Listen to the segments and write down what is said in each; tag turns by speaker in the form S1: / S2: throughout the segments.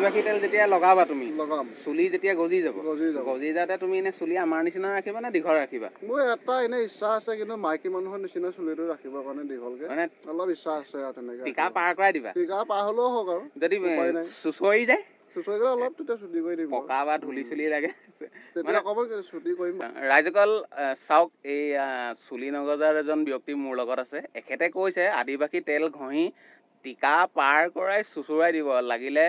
S1: আদিবাসী তেল যেতিয়া লগাবা তুমি
S2: লগাম
S1: চুলি যেতিয়া গজি যাব গজি যাওঁতে তুমি এনে চুলি আমাৰ নিচিনা ৰাখিবা নে দীঘল ৰাখিবা
S2: মোৰ এটা এনে ইচ্ছা আছে কিন্তু মাইকী মানুহৰ নিচিনা চুলিটো ৰাখিবৰ কাৰণে দীঘলকে মানে অলপ ইচ্ছা আছে আৰু তেনেকে
S1: টিকা পাৰ কৰাই দিবা
S2: টিকা পাৰ হ'লেও হওক আৰু
S1: যদি চুচৰি যায়
S2: চুচৰি গ'লে অলপ তেতিয়া ছুটি কৰি দিম
S1: পকা বা ধূলি চুলি লাগে
S2: তেতিয়া অকণমান ছুটি কৰিম
S1: ৰাইজসকল চাওক এই চুলি নগজাৰ এজন ব্যক্তি মোৰ লগত আছে এখেতে কৈছে আদিবাসী তেল ঘঁহি টিকা পাৰ কৰাই চুচুৰাই দিব লাগিলে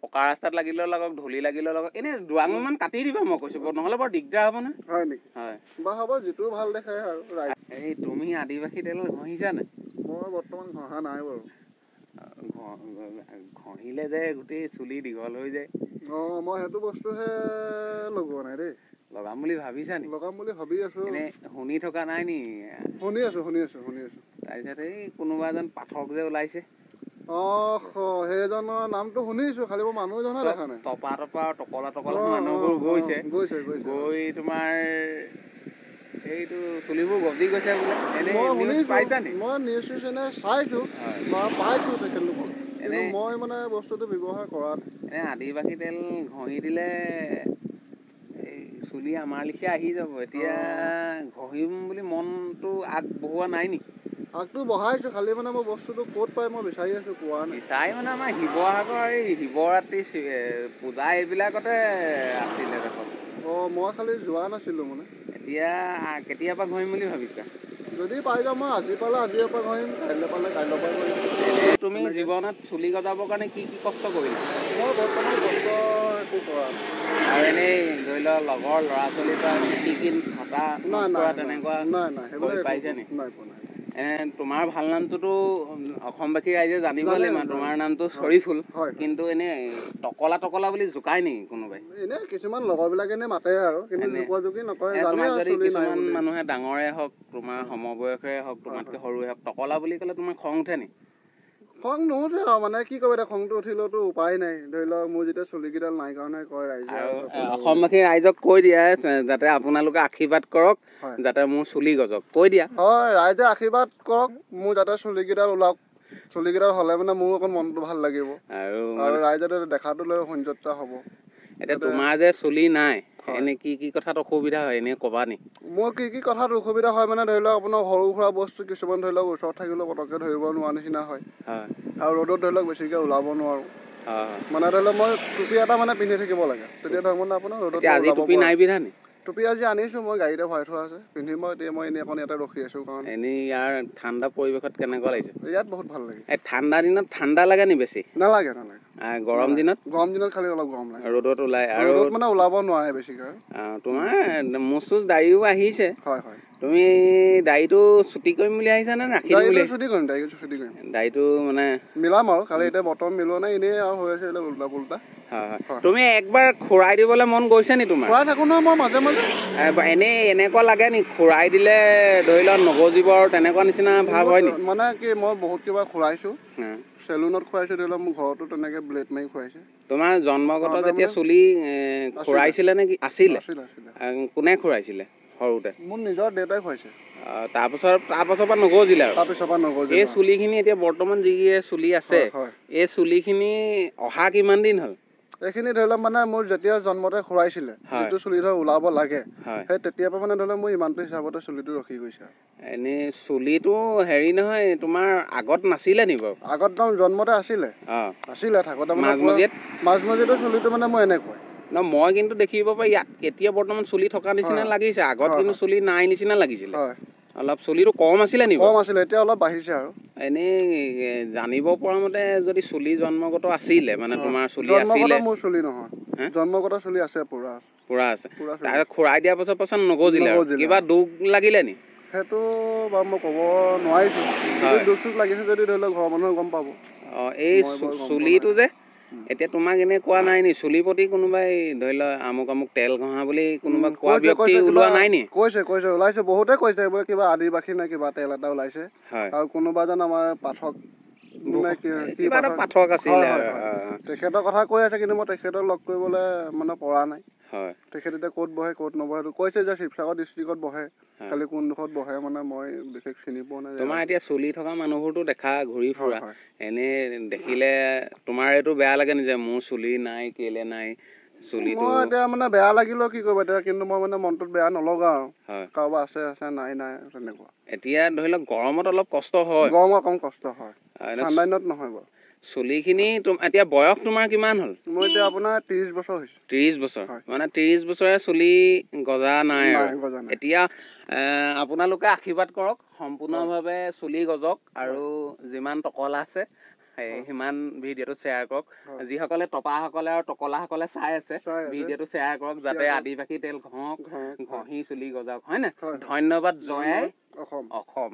S1: পকা ৰাস্তাত লাগিলেও লাগক ধূলি লাগিলেও লাগক এনে দুআঙুলমান কাটি দিবা মই কৈছো নহ'লে বৰ দিগদাৰ হ'ব নহয়
S2: হয় নেকি
S1: হয়
S2: বা হ'ব যিটো ভাল দেখে আৰু
S1: এই তুমি আদিবাসী তেল ঘঁহিছা নে
S2: মই বৰ্তমান ঘঁহা নাই বাৰু
S1: ঘঁহিলে যে গোটেই চুলি দীঘল হৈ যায়
S2: মই সেইটো বস্তুহে লগোৱা নাই দেই
S1: লগাম বুলি ভাবিছা নি
S2: লগাম বুলি ভাবি আছো
S1: এনে শুনি থকা নাই নি
S2: শুনি আছো
S1: তাৰপিছত এই কোনোবা এজন পাঠক যে ওলাইছে
S2: সেইজনৰ নামটো শুনিছো খালি মই মানুহজনে দেখা নাই
S1: টপা টকলা মানুহবোৰ গৈছে গৈ তোমাৰ এইটো চুলিবোৰ গজি গৈছে বোলে এনে নিউজ পাইছা নি
S2: মই নিউজ এনে চাইছো পাইছো তেখেতলোকক কিন্তু মই মানে বস্তুটো ব্যৱহাৰ কৰা
S1: এনে আদিবাসী তেল ঘঁহি দিলে এই চুলি আমাৰ লিখীয়া আহি যাব এতিয়া ঘঁহিম বুলি মনটো আগবঢ়োৱা নাই নি
S2: আগটো বঢ়াইছো খালি মানে মই বস্তুটো ক'ত পাই মই বিচাৰি আছো পোৱা নাই
S1: বিচাৰি মানে আমাৰ শিৱসাগৰ এই শিৱৰাত্ৰি পূজা এইবিলাকতে আছিলে দেখোন
S2: মই খালি যোৱা নাছিলো মানে
S1: এতিয়া কেতিয়াবা ঘঁহিম বুলি ভাবিছা
S2: যদি পাই যাওঁ মই আজি পালে আজিৰ পৰা ঘঁহিম কাইলৈ পালে কাইলৈৰ পৰা ঘঁহিম
S1: তুমি জীৱনত চুলি গজাবৰ কাৰণে কি কি কষ্ট কৰিলা
S2: মই বৰ্তমান কষ্ট একো কৰা
S1: আৰু এনেই ধৰি লওক লগৰ ল'ৰা ছোৱালীৰ পৰা কি হতা তেনেকুৱা
S2: সেইবিলাক
S1: পাইছে নি
S2: নাই পোৱা নাই
S1: তোমাৰ ভাল নামটোতো অসমবাসী ৰাইজে জানিব লাগিব তোমাৰ নামটো চৰিফুল কিন্তু এনে টকলা বুলি জোকাই নেকি কোনোবাই
S2: এনে কিছুমান লগৰবিলাক এনে মাতে আৰু কিন্তু জোকোৱা-জোকি নকৰে
S1: কিছুমান মানুহে ডাঙৰে হওক তোমাৰ সমবয়সৰে হওক তোমাতকে সৰুৱে হওক টকলা বুলি ক'লে তোমাৰ খং উঠে নি
S2: খং নুঠে আৰু মানে কি কব এতিয়া খংটো উঠিলেওতো উপায় নাই ধৰি লওক মোৰ যেতিয়া চুলিকেইডাল নাই কাৰণে কয় ৰাইজে
S1: অসমবাসী ৰাইজক কৈ দিয়া যাতে আপোনালোকে আশীৰ্বাদ কৰক যাতে মোৰ চুলি গজক কৈ দিয়া
S2: হয় ৰাইজে আশীৰ্বাদ কৰক মোৰ যাতে চুলিকেইডাল ওলাওক চুলিকেইডাল হ'লে মানে মোৰ অকণ মনটো ভাল লাগিব আৰু ৰাইজে দেখাটো লৈ সৌন্দৰ্য হ'ব
S1: এতিয়া তোমাৰ যে চুলি নাই এনে কি কথাত অসুবিধা হয় এনে কবা নি
S2: মোৰ কি কথাত অসুবিধা হয় মানে ধৰি লওক আপোনাৰ সৰু সুৰা বস্তু কিছুমান ধৰি লওক ওচৰত থাকিলেও পটককে ধৰিব নোৱাৰা নিচিনা হয় আৰু ৰ'দত ধৰি লওক বেছিকে ওলাব নোৱাৰো মানে ধৰি লওক মই টুপি এটা মানে পিন্ধি থাকিব লাগে তেতিয়া ধৰক মানে আপোনাৰ ৰ'দত
S1: টুপি নাই পিন্ধা নি
S2: টুপি আজি আনিছো মই গাড়ীতে ভৰাই থোৱা আছে পিন্ধিম এতিয়া মই এনেই অকণ ইয়াতে ৰখি আছো কাৰণ
S1: এনেই ইয়াৰ ঠাণ্ডা পৰিৱেশত কেনেকুৱা লাগিছে
S2: ইয়াত বহুত ভাল লাগে
S1: ঠাণ্ডা দিনত ঠাণ্ডা লাগে নি বেছি
S2: নালাগে
S1: গৰম দিনত
S2: খালি অলপ গৰম লাগে
S1: ৰ'দত ওলাই আৰু
S2: ৰ'দত মানে ওলাব নোৱাৰে বেছিকৈ
S1: তোমাৰ মুচ দাড়িও আহিছে তুমি দাড়িটো ছুটি কৰিম বুলি আহিছা নে ৰাখি দিম বুলি
S2: ছুটি কৰিম
S1: দাড়িটো মানে
S2: মিলাম আৰু খালি এতিয়া বৰ্তমান মিলোৱা নাই এনেই আৰু হৈ আছে উল্টা পুল্টা
S1: তুমি একবাৰ খুৰাই দিবলৈ মন গৈছে নি তোমাৰ
S2: খুৰাই থাকো নহয় মই মাজে মাজে
S1: এনেই এনেকুৱা লাগে নি খুৰাই দিলে ধৰি লোৱা নগজিব আৰু তেনেকুৱা নিচিনা ভাৱ হয় নি
S2: মানে কি মই বহুত কিবা খুৰাইছো চেলুনত খুৱাইছো ধৰি লওক মোৰ ঘৰতো তেনেকে ব্লেড মাৰি খুৱাইছে
S1: তোমাৰ জন্মগত যেতিয়া চুলি খুৰাইছিলে নে কি আছিলে কোনে খুৰাইছিলে সৰুতে
S2: মোৰ নিজৰ দেউতাই খুৱাইছে
S1: তাৰপাছৰ পৰা নগজিলে আৰু এই চুলিখিনি এতিয়া বৰ্তমান যি চুলি আছে এই চুলিখিনি অহা কিমান দিন হ'ল
S2: এইখিনি ধৰি লওক মানে মোৰ যেতিয়া জন্মতে খুৰাইছিলে যিটো চুলি ধৰ ওলাব লাগে সেই তেতিয়াৰ পৰা মানে ধৰি লওক মোৰ ইমানটো হিচাপতে চুলিটো ৰখি গৈছে
S1: এনেই চুলিটো হেৰি নহয় তোমাৰ আগত নাছিলে নি বাৰু
S2: আগত জন্মতে আছিলে থাকোতে মাজমজিয়াটো চুলিটো মানে মই এনেকুৱা
S1: মই কিন্তু দেখিব পাৰি ইয়াত এতিয়া বৰ্তমান চুলি থকা নিচিনা লাগিছে আগত কিন্তু চুলি নাই নিচিনা লাগিছিলে অলপ চুলিটো কম আছিলে নি
S2: কম আছিলে এতিয়া অলপ বাঢ়িছে আৰু
S1: এনেই জানিব পৰা মতে যদি চুলি জন্মগত আছিলে মানে তোমাৰ চুলি আছিলে
S2: মোৰ চুলি নহয় জন্মগত চুলি আছে পুৰা
S1: আছে তাৰপিছত খুৰাই দিয়াৰ পাছত নগজিলে কিবা দুখ লাগিলে নি
S2: সেইটো বাৰু মই ক'ব নোৱাৰিছো দুখ চুখ লাগিছে যদি ধৰি লওক ঘৰৰ মানুহে গম পাব
S1: এই চুলিটো যে এতিয়া তোমাক এনে কোৱা নাই নি চুলিৰ প্ৰতি কোনোবাই ধৰি লোৱা আমুক তেল ঘঁহা বুলি কোনোবা কোৱা ব্যক্তি ওলোৱা নাই নি
S2: কৈছে ওলাইছে বহুতে কৈছে বোলে কিবা আদিবাসী নে কিবা তেল এটা ওলাইছে আৰু কোনোবা এজন আমাৰ পাঠক নে কি
S1: কিবা এটা
S2: কথা-
S1: পাঠক আছিলে
S2: হয়, হয়, হয়। তেখেতৰ কথা কৈ আছে, কিন্তু মই তেখেতক লগ কৰিবলৈ মানে পৰা নাই।
S1: হয়
S2: তেখেত এতিয়া ক'ত বহে ক'ত নবহে সেইটো কৈছে যে শিৱসাগৰ ডিষ্ট্ৰিক্টত বহে, খালি কোনডোখৰত বহে মানে মই বিশেষ চিনি পোৱা নাই।
S1: তোমাৰ এতিয়া চলি থকা মানুহবোৰতো দেখা ঘূৰি ফুৰা,
S2: হয়।
S1: এনে দেখিলে তোমাৰ এইটো বেয়া লাগে নি যে মোৰ চুলি নাই কেলে নাই চুলিটো?
S2: মই এতিয়া মানে বেয়া লাগিলেও কি কৰিব এতিয়া, কিন্তু মই মানে মনটোত বেয়া নলগাও আৰু।
S1: হয়,
S2: কাৰোবাৰ আছে নাই তেনেকুৱা।
S1: এতিয়া ধৰি লওক গৰমত অলপ কষ্ট হয়,
S2: গৰমত কম কষ্ট হয়, ঠাণ্ডা দিনত নহয় বাৰু।
S1: চুলিখিনি এতিয়া বয়স তোমাৰ কিমান হ'ল?
S2: মোৰ এতিয়া আপোনাৰ 30 বছৰ হৈছে।
S1: 30 বছৰ,
S2: হয়।
S1: মানে 30 বছৰে চুলি গজা নাই আৰু
S2: গজা নাই।
S1: এতিয়া আপোনালোকে আশীৰ্বাদ কৰক সম্পূৰ্ণভাৱে চুলি গজক, আৰু যিমান টকলা আছে সিমান ভিডিঅ'টো শ্বেয়াৰ কৰক। যিসকলে টপাসকলে আৰু টকলাসকলে চাই আছে ভিডিঅ'টো শ্বেয়াৰ কৰক, যাতে আদিবাসী তেল ঘঁহি চুলি গজাওক, হয় নে? ধন্যবাদ। জয়
S2: অসম।
S1: অসম।